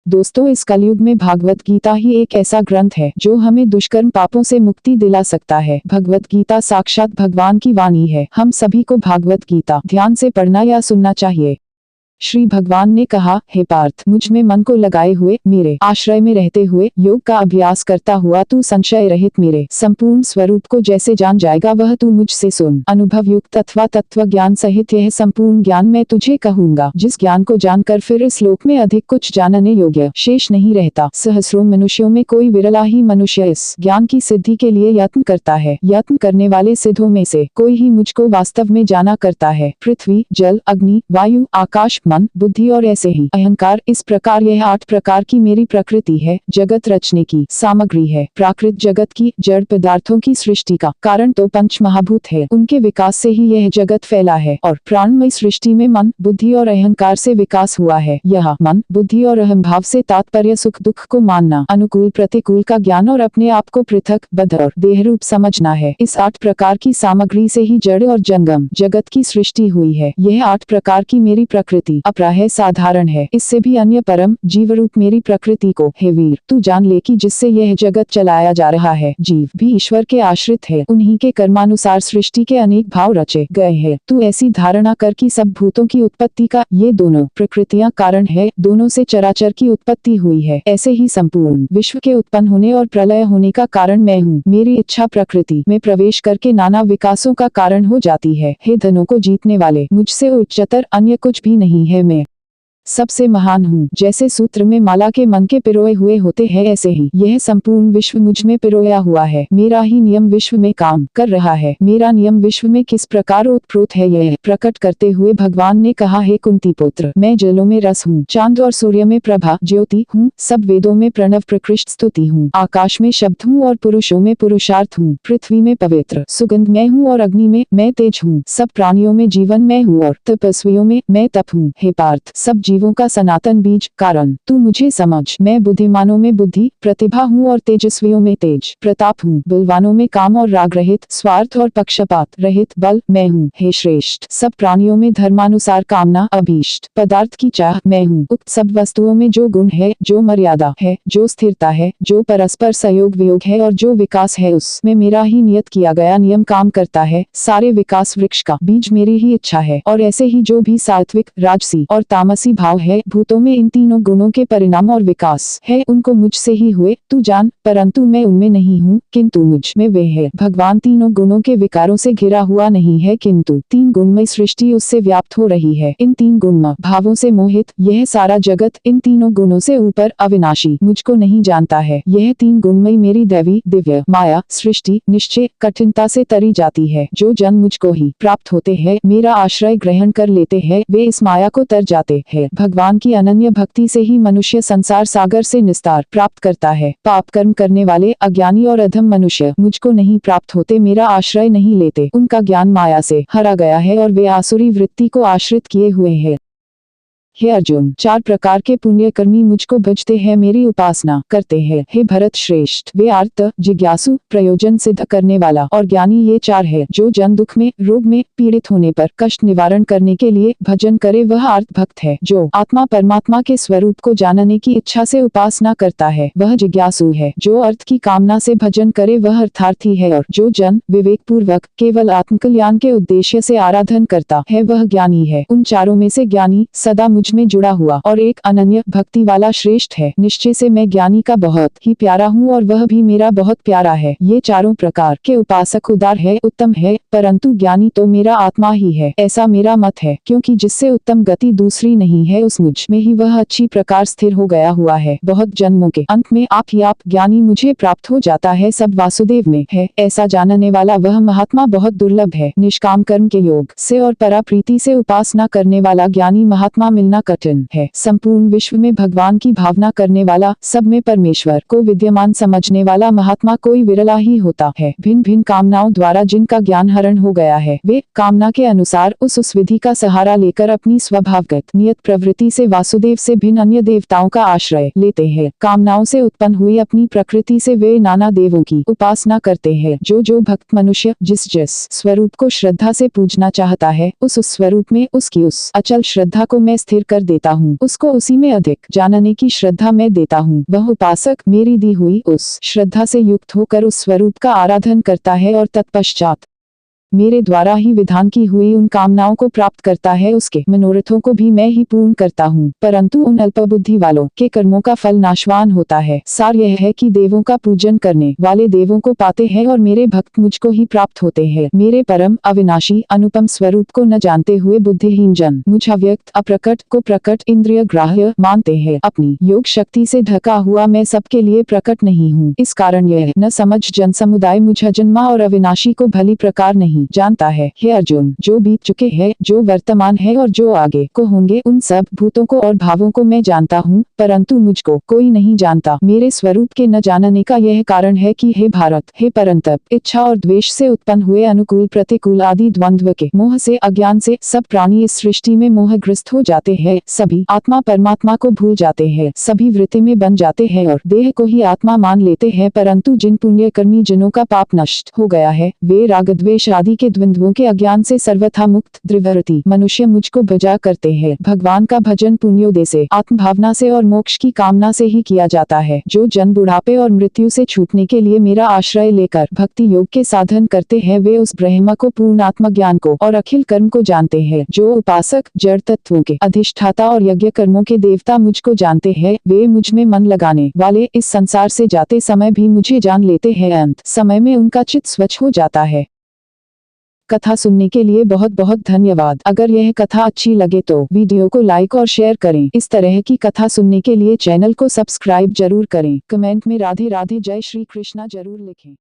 दोस्तों, इस कलयुग में भागवत गीता ही एक ऐसा ग्रंथ है जो हमें दुष्कर्म पापों से मुक्ति दिला सकता है। भगवत गीता साक्षात भगवान की वाणी है। हम सभी को भागवत गीता ध्यान से पढ़ना या सुनना चाहिए। श्री भगवान ने कहा, हे पार्थ, मुझ में मन को लगाए हुए, मेरे आश्रय में रहते हुए, योग का अभ्यास करता हुआ तू संशय रहित मेरे संपूर्ण स्वरूप को जैसे जान जाएगा वह तू मुझसे सुन। अनुभव युक्त अथवा तत्व ज्ञान सहित यह संपूर्ण ज्ञान मैं तुझे कहूंगा, जिस ज्ञान को जानकर फिर इस लोक में अधिक कुछ जानने योग्य शेष नहीं रहता। सहस्रों मनुष्यों में कोई विरला ही मनुष्य इस ज्ञान की सिद्धि के लिए यत्न करता है। यत्न करने वाले सिद्धों में से कोई ही मुझको वास्तव में जाना करता है। पृथ्वी, जल, अग्नि, वायु, आकाश, मन, बुद्धि और ऐसे ही अहंकार, इस प्रकार यह 8 प्रकार की मेरी प्रकृति है। जगत रचने की सामग्री है। प्राकृत जगत की, जड़ पदार्थों की सृष्टि का कारण तो पंच महाभूत है। उनके विकास से ही यह जगत फैला है और प्राणमय सृष्टि में मन, बुद्धि और अहंकार से विकास हुआ है। यह मन, बुद्धि और अहंभाव से तात्पर्य सुख दुख को मानना, अनुकूल प्रतिकूल का ज्ञान और अपने आप को पृथक, बद्ध और देह रूप समझना है। इस 8 प्रकार की सामग्री से ही जड़ और जंगम जगत की सृष्टि हुई है। यह 8 प्रकार की मेरी प्रकृति अप्राय साधारण है। इससे भी अन्य परम जीव रूप मेरी प्रकृति को, हे वीर, तू जान ले कि जिससे यह जगत चलाया जा रहा है, जीव भी ईश्वर के आश्रित है। उन्हीं के कर्मानुसार सृष्टि के अनेक भाव रचे गए हैं। तू ऐसी धारणा कर कि सब भूतों की उत्पत्ति का ये दोनों प्रकृतियां कारण है। दोनों से चराचर की उत्पत्ति हुई है। ऐसे ही संपूर्ण विश्व के उत्पन्न होने और प्रलय होने का कारण मैं हूँ। मेरी इच्छा प्रकृति में प्रवेश करके नाना विकासों का कारण हो जाती है। हे धनों को जीतने वाले, मुझसे उच्चतर अन्य कुछ भी नहीं है। मैं सबसे महान हूँ। जैसे सूत्र में माला के मन के पिरोए हुए होते हैं, ऐसे ही यह संपूर्ण विश्व मुझ में पिरोया हुआ है। मेरा ही नियम विश्व में काम कर रहा है। मेरा नियम विश्व में किस प्रकार ओतप्रोत है, यह प्रकट करते हुए भगवान ने कहा, हे कुंती पुत्र, मैं जलों में रस हूँ, चांद और सूर्य में प्रभा ज्योति हूँ, सब वेदों में प्रणव प्रकृष्ट स्तुति हूँ, आकाश में शब्द हूँ और पुरुषों में पुरुषार्थ हूँ, पृथ्वी में पवित्र सुगंध मैं हूँ और अग्नि में मैं तेज हूँ, सब प्राणियों में जीवन मैं हूँ और तपस्वियों में मैं तप हूँ। हे पार्थ, सब जीवों का सनातन बीज कारण तू मुझे समझ। मैं बुद्धिमानों में बुद्धि प्रतिभा हूँ और तेजस्वियों में तेज प्रताप हूँ। बलवानों में काम और राग रहित, स्वार्थ और पक्षपात रहित बल मैं हूँ। हे श्रेष्ठ, सब प्राणियों में धर्मानुसार कामना अभीष्ट पदार्थ की चाह मैं हूँ। उक्त सब वस्तुओं में जो गुण है, जो मर्यादा है, जो स्थिरता है, जो परस्पर सहयोग वियोग है और जो विकास है, उसमें मेरा ही नियत किया गया नियम काम करता है। सारे विकास वृक्ष का बीज मेरी ही इच्छा है। और ऐसे ही जो भी सात्विक, राजसी और तामसी भाव है, भूतों में इन तीनों गुणों के परिणाम और विकास है, उनको मुझसे ही हुए तू जान। परंतु मैं उनमें नहीं हूँ, किंतु मुझ में वे है। भगवान तीनों गुणों के विकारों से घिरा हुआ नहीं है, किंतु 3 गुणमय सृष्टि उससे व्याप्त हो रही है। इन 3 गुणमय भावों से मोहित यह सारा जगत इन तीनों गुणों से ऊपर अविनाशी मुझको नहीं जानता है। यह 3 गुणमय मेरी दैवी दिव्य माया सृष्टि निश्चय कठिनता से तरी जाती है। जो जन मुझको ही प्राप्त होते हैं, मेरा आश्रय ग्रहण कर लेते हैं, वे इस माया को तर जाते हैं। भगवान की अनन्य भक्ति से ही मनुष्य संसार सागर से निस्तार प्राप्त करता है। पाप कर्म करने वाले अज्ञानी और अधम मनुष्य मुझको नहीं प्राप्त होते, मेरा आश्रय नहीं लेते। उनका ज्ञान माया से हरा गया है और वे आसुरी वृत्ति को आश्रित किए हुए हैं। हे अर्जुन, 4 प्रकार के पुण्यकर्मी मुझको भजते हैं, मेरी उपासना करते हैं। हे भरत श्रेष्ठ, वे आर्त, जिज्ञासु, प्रयोजन सिद्ध करने वाला और ज्ञानी ये 4 है। जो जन दुख में, रोग में पीड़ित होने पर कष्ट निवारण करने के लिए भजन करे वह आर्त भक्त है। जो आत्मा परमात्मा के स्वरूप को जानने की इच्छा से उपासना करता है वह जिज्ञासु है। जो अर्थ की कामना से भजन करे वह अर्थार्थी है और जो जन विवेक पूर्वक केवल आत्मकल्याण के उद्देश्य से आराधन करता है वह ज्ञानी है। उन चारों में से ज्ञानी सदा मुझ में जुड़ा हुआ और एक अनन्य भक्ति वाला श्रेष्ठ है। निश्चय से मैं ज्ञानी का बहुत ही प्यारा हूँ और वह भी मेरा बहुत प्यारा है। ये चारों प्रकार के उपासक उदार है, उत्तम है, परंतु ज्ञानी तो मेरा आत्मा ही है, ऐसा मेरा मत है। क्योंकि जिससे उत्तम गति दूसरी नहीं है, उस मुझ में ही वह अच्छी प्रकार स्थिर हो गया हुआ है। बहुत जन्मों के अंत में आप ही आप ज्ञानी मुझे प्राप्त हो जाता है। सब वासुदेव में है, ऐसा जानने वाला वह महात्मा बहुत दुर्लभ है। निष्काम कर्म के योग से और पराप्रीति से उपासना करने वाला ज्ञानी महात्मा मिलना कठिन है। संपूर्ण विश्व में भगवान की भावना करने वाला, सब में परमेश्वर को विद्यमान समझने वाला महात्मा कोई विरला ही होता है। भिन्न भिन्न कामनाओं द्वारा जिनका ज्ञान हरण हो गया है, वे कामना के अनुसार उस विधि का सहारा लेकर अपनी स्वभावगत नियत प्रवृत्ति से वासुदेव से भिन्न अन्य देवताओं का आश्रय लेते हैं। कामनाओं से उत्पन्न हुई अपनी प्रकृति से वे नाना देवों की उपासना करते हैं। जो भक्त मनुष्य जिस स्वरूप को श्रद्धा से पूजना चाहता है, उस स्वरूप में उसकी उस अचल श्रद्धा को मैं स्थिर कर देता हूँ, उसको उसी में अधिक जानने की श्रद्धा मैं देता हूँ। वह उपासक मेरी दी हुई उस श्रद्धा से युक्त होकर उस स्वरूप का आराधन करता है और तत्पश्चात मेरे द्वारा ही विधान की हुई उन कामनाओं को प्राप्त करता है। उसके मनोरथों को भी मैं ही पूर्ण करता हूँ, परंतु उन अल्पबुद्धि वालों के कर्मों का फल नाशवान होता है। सार यह है कि देवों का पूजन करने वाले देवों को पाते हैं और मेरे भक्त मुझको ही प्राप्त होते हैं। मेरे परम अविनाशी अनुपम स्वरूप को न जानते हुए बुद्धिहीन जन मुझ अव्यक्त अप्रकट को प्रकट इंद्रिय ग्राह्य मानते हैं। अपनी योग शक्ति से ढका हुआ मैं सबके लिए प्रकट नहीं हूँ। इस कारण यह न समझ जन समुदाय मुझ अजन्मा और अविनाशी को भली प्रकार नहीं जानता है। हे अर्जुन, जो बीत चुके हैं, जो वर्तमान है और जो आगे को होंगे, उन सब भूतों को और भावों को मैं जानता हूँ, परंतु मुझको कोई नहीं जानता। मेरे स्वरूप के न जानने का यह कारण है कि हे भारत, हे परंतप, इच्छा और द्वेष से उत्पन्न हुए अनुकूल प्रतिकूल आदि द्वंद्व के मोह से अज्ञान से सब प्राणी इस सृष्टि में मोहग्रस्त हो जाते हैं। सभी आत्मा परमात्मा को भूल जाते हैं, सभी वृत्ति में बन जाते हैं और देह को ही आत्मा मान लेते हैं। परंतु जिन पुण्यकर्मी जनों का पाप नष्ट हो गया है, वे राग द्वेष आदि के द्वंद्वों के अज्ञान से सर्वथा मुक्त द्विवर्ती मनुष्य मुझको भजा करते हैं। भगवान का भजन पुण्योदय से, आत्मभावना से और मोक्ष की कामना से ही किया जाता है। जो जन बुढ़ापे और मृत्यु से छूटने के लिए मेरा आश्रय लेकर भक्ति योग के साधन करते हैं, वे उस ब्रह्म को, पूर्ण आत्मज्ञान को और अखिल कर्म को जानते हैं। जो उपासक जड़ तत्वों के अधिष्ठाता और यज्ञ कर्मों के देवता मुझको जानते हैं, वे मुझ में मन लगाने वाले इस संसार से जाते समय भी मुझे जान लेते हैं। अंत समय में उनका चित्त स्वच्छ हो जाता है। कथा सुनने के लिए बहुत बहुत धन्यवाद। अगर यह कथा अच्छी लगे तो वीडियो को लाइक और शेयर करें। इस तरह की कथा सुनने के लिए चैनल को सब्सक्राइब जरूर करें। कमेंट में राधे राधे जय श्री कृष्णा जरूर लिखें।